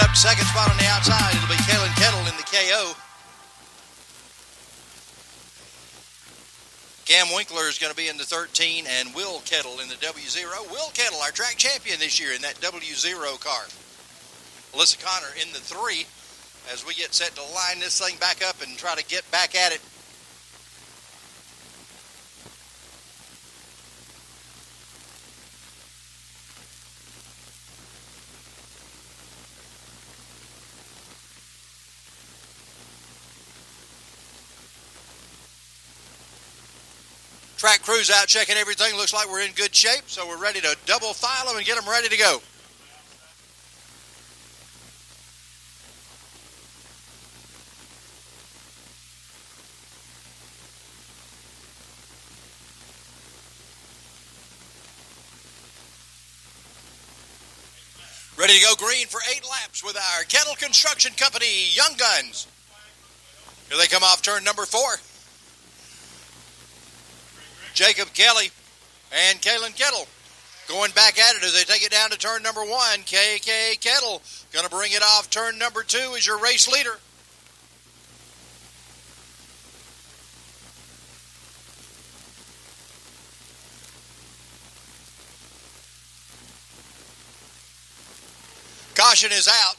Up second spot on the outside, it'll be Kalen Kettle in the KO. Cam Winkler is going to be in the 13, and Will Kettle in the W0. Will Kettle, our track champion this year in that W0 car. Alyssa Connor in the 3 as we get set to line this thing back up and try to get back at it. Track crew's out checking everything. Looks like we're in good shape, so we're ready to double file them and get them ready to go. Ready to go green for 8 laps with our Kettle Construction Company Young Guns. Here they come off turn number 4. Jacob Kelly and Kalen Kettle going back at it as they take it down to turn number 1. KK Kettle going to bring it off turn number 2 as your race leader. Caution is out.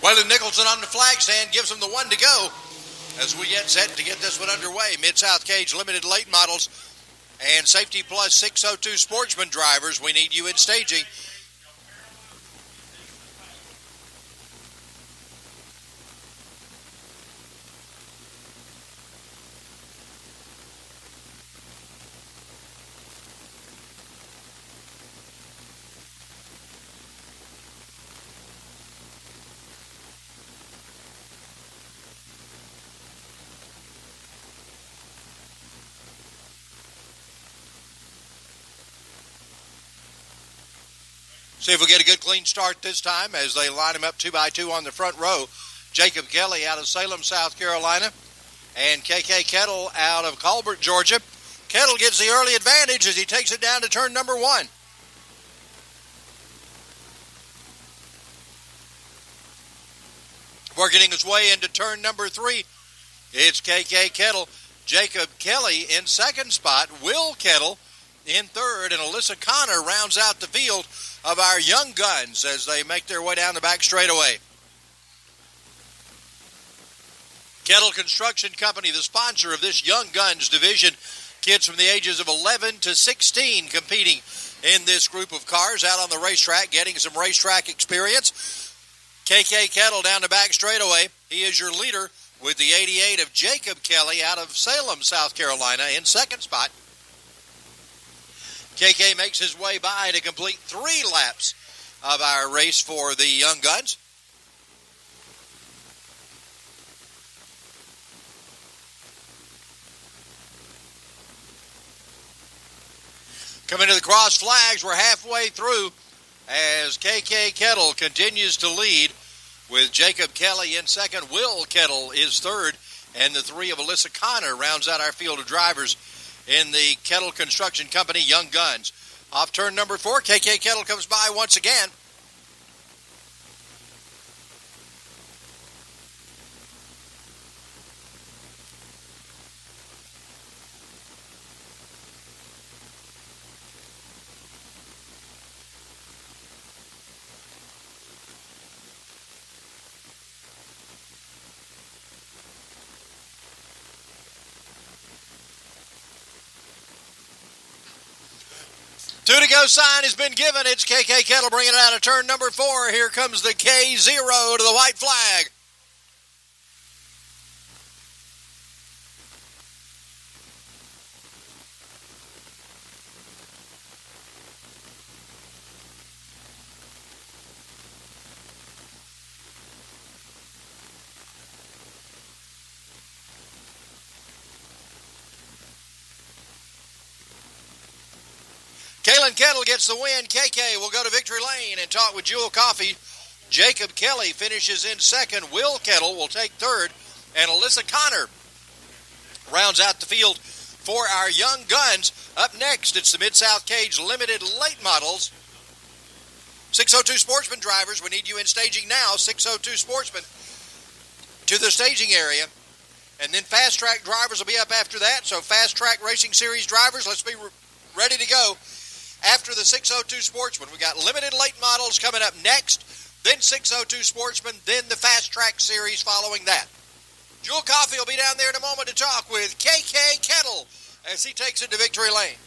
Waylon Nicholson on the flag stand gives them the 1 to go as we get set to get this one underway. Mid-South Cage Limited Late Models and Safety Plus 602 Sportsman drivers, we need you in staging. See if we get a good clean start this time as they line him up 2 by 2 on the front row. Jacob Kelly out of Salem, South Carolina, and KK Kettle out of Colbert, Georgia. Kettle gets the early advantage as he takes it down to turn number 1. Working his way into turn number 3, it's KK Kettle. Jacob Kelly in second spot. Will Kettle in third, and Alyssa Connor rounds out the field of our young guns as they make their way down the back straightaway. Kettle Construction Company, the sponsor of this Young Guns division. Kids from the ages of 11 to 16 competing in this group of cars out on the racetrack, getting some racetrack experience. KK Kettle down the back straightaway. He is your leader with the 88 of Jacob Kelly out of Salem, South Carolina in second spot. KK makes his way by to complete 3 laps of our race for the Young Guns. Coming to the cross flags, we're halfway through as KK Kettle continues to lead with Jacob Kelly in second. Will Kettle is third, and the 3 of Alyssa Connor rounds out our field of drivers in the Kettle Construction Company Young Guns. Off turn number 4, KK Kettle comes by once again. 2 to go sign has been given. It's KK Kettle bringing it out of turn number 4. Here comes the K0 to the white flag. Kalen Kettle gets the win. KK will go to victory lane and talk with Jewel Coffee. Jacob Kelly finishes in second. Will Kettle will take third. And Alyssa Connor rounds out the field for our young guns. Up next, it's the Mid-South Cage Limited Late Models. 602 Sportsman drivers, we need you in staging now. 602 Sportsman to the staging area. And then FASTRAK drivers will be up after that. So FASTRAK Racing Series drivers, let's be ready to go. After the 602 Sportsman, we got limited late models coming up next, then 602 Sportsman, then the FASTRAK Series following that. Jewel Coffee will be down there in a moment to talk with KK Kettle as he takes it to victory lane.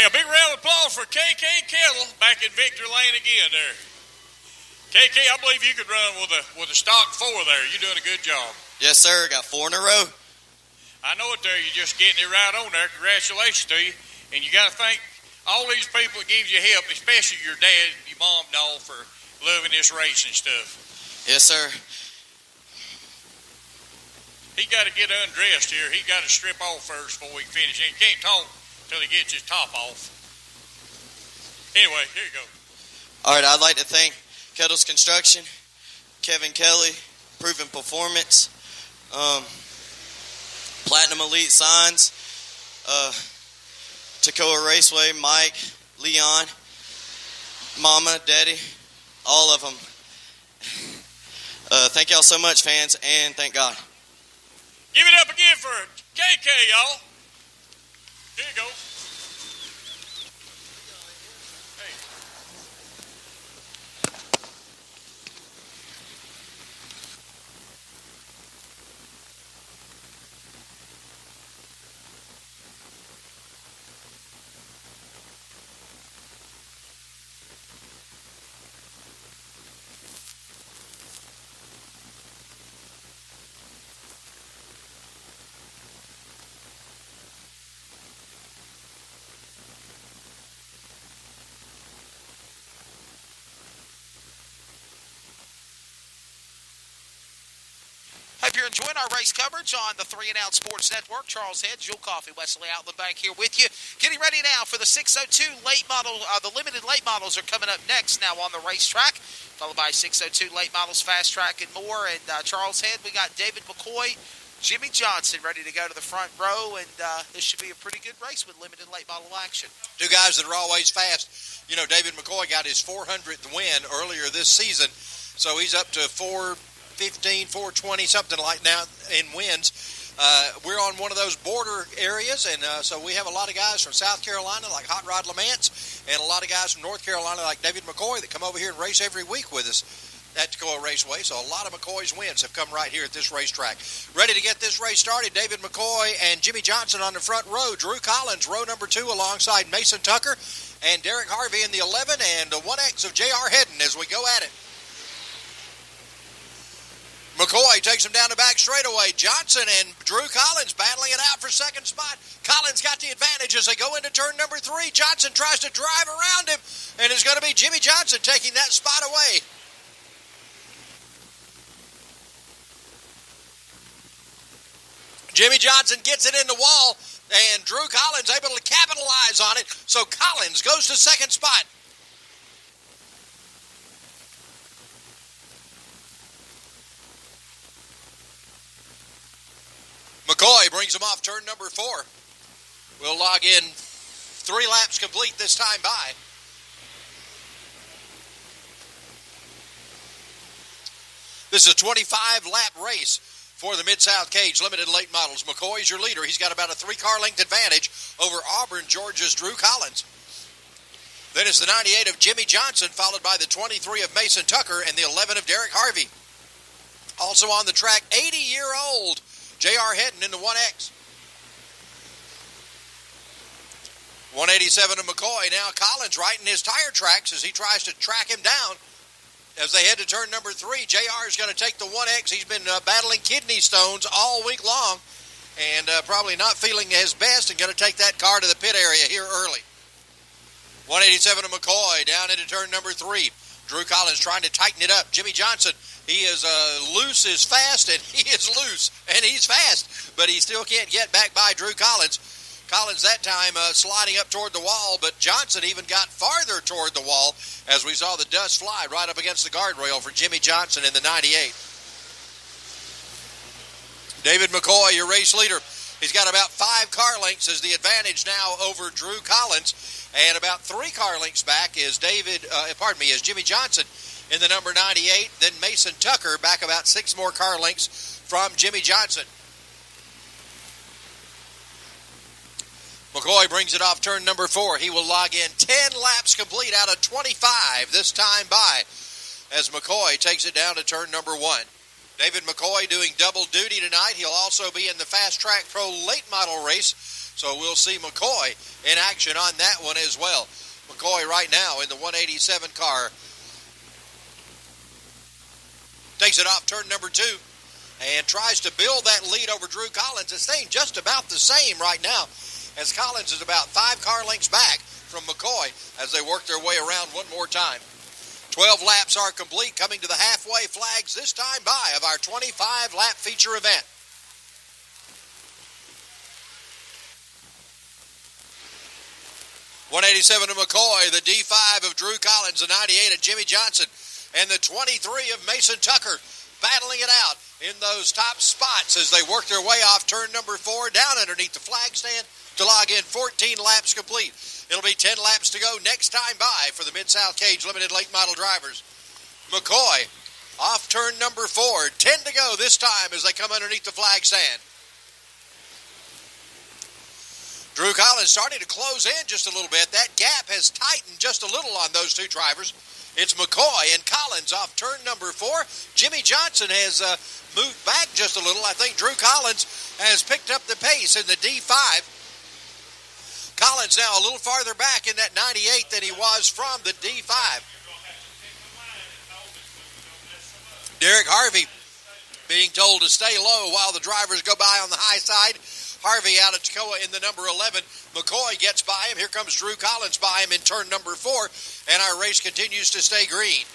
Hey, a big round of applause for KK Kettle back in victory lane again there. KK, I believe you could run with a stock 4 there. You're doing a good job. Yes, sir. Got 4 in a row. I know it there. You're just getting it right on there. Congratulations to you. And you got to thank all these people that gives you help, especially your dad and your mom and all for loving this racing stuff. Yes, sir. He got to get undressed here. He got to strip off first before we can finish. And he can't talk until he gets his top off. Anyway, here you go. All right, I'd like to thank Kettle's Construction, Kevin Kelly, Proven Performance, Platinum Elite Signs, Toccoa Raceway, Mike, Leon, Mama, Daddy, all of them. Thank y'all so much, fans, and thank God. Give it up again for KK, y'all. Here you go. Hey. Hope you're enjoying our race coverage on the 3 and Out Sports Network. Charles Head, Jewel Coffee, Wesley Outland Bank here with you. Getting ready now for the 602 late model. The limited late models are coming up next now on the racetrack, followed by 602 late models, FASTRAK, and more. And Charles Head, we got David McCoy, Jimmy Johnson ready to go to the front row, and this should be a pretty good race with limited late model action. Two guys that are always fast. You know, David McCoy got his 400th win earlier this season, so he's up to 415, 420, something like that in wins. We're on one of those border areas, and so we have a lot of guys from South Carolina like Hot Rod Lamance, and a lot of guys from North Carolina like David McCoy that come over here and race every week with us at Toccoa Raceway. So a lot of McCoy's wins have come right here at this racetrack. Ready to get this race started, David McCoy and Jimmy Johnson on the front row. Drew Collins, row number 2, alongside Mason Tucker and Derek Harvey in the 11, and a 1X of J.R. Hedden as we go at it. McCoy takes him down the back straightaway. Johnson and Drew Collins battling it out for second spot. Collins got the advantage as they go into turn number 3. Johnson tries to drive around him, and it's going to be Jimmy Johnson taking that spot away. Jimmy Johnson gets it in the wall, and Drew Collins able to capitalize on it, so Collins goes to second spot. McCoy brings him off turn number 4. We'll log in 3 laps complete this time by. This is a 25-lap race for the Mid-South Cage Limited Late Models. McCoy's your leader. He's got about a 3-car length advantage over Auburn, Georgia's Drew Collins. Then it's the 98 of Jimmy Johnson, followed by the 23 of Mason Tucker and the 11 of Derek Harvey. Also on the track, 80-year-old J.R. Hedden in the 1X. 187 of McCoy. Now Collins right in his tire tracks as he tries to track him down. As they head to turn number 3, J.R. is going to take the 1X. He's been battling kidney stones all week long and probably not feeling his best and going to take that car to the pit area here early. 187 of McCoy down into turn number 3. Drew Collins trying to tighten it up. Jimmy Johnson, he is loose is fast, and he is loose, and he's fast, but he still can't get back by Drew Collins. Collins that time sliding up toward the wall, but Johnson even got farther toward the wall as we saw the dust fly right up against the guardrail for Jimmy Johnson in the 98. David McCoy, your race leader. He's got about 5 car lengths as the advantage now over Drew Collins, and about 3 car lengths back is is Jimmy Johnson in the number 98. Then Mason Tucker back about 6 more car lengths from Jimmy Johnson. McCoy brings it off turn number 4. He will log in 10 laps complete out of 25 this time by as McCoy takes it down to turn number 1. David McCoy doing double duty tonight. He'll also be in the FASTRAK Pro Late Model race, so we'll see McCoy in action on that one as well. McCoy right now in the 187 car takes it off turn number 2 and tries to build that lead over Drew Collins. It's staying just about the same right now, as Collins is about 5 car lengths back from McCoy as they work their way around one more time. 12 laps are complete, coming to the halfway flags this time by of our 25-lap feature event. .187 of McCoy, the D5 of Drew Collins, the 98 of Jimmy Johnson, and the 23 of Mason Tucker battling it out in those top spots as they work their way off turn number 4 down underneath the flag stand to log in 14 laps complete. It'll be 10 laps to go next time by for the Mid-South Cage Limited Late Model drivers. McCoy off turn number 4, 10 to go this time as they come underneath the flag stand. Drew Collins starting to close in just a little bit. That gap has tightened just a little on those 2 drivers. It's McCoy and Collins off turn number 4. Jimmy Johnson has moved back just a little. I think Drew Collins has picked up the pace in the D5. Collins now a little farther back in that 98 than he was from the D5. Derek Harvey being told to stay low while the drivers go by on the high side. Harvey out of Toccoa in the number 11. McCoy gets by him. Here comes Drew Collins by him in turn number 4. And our race continues to stay green.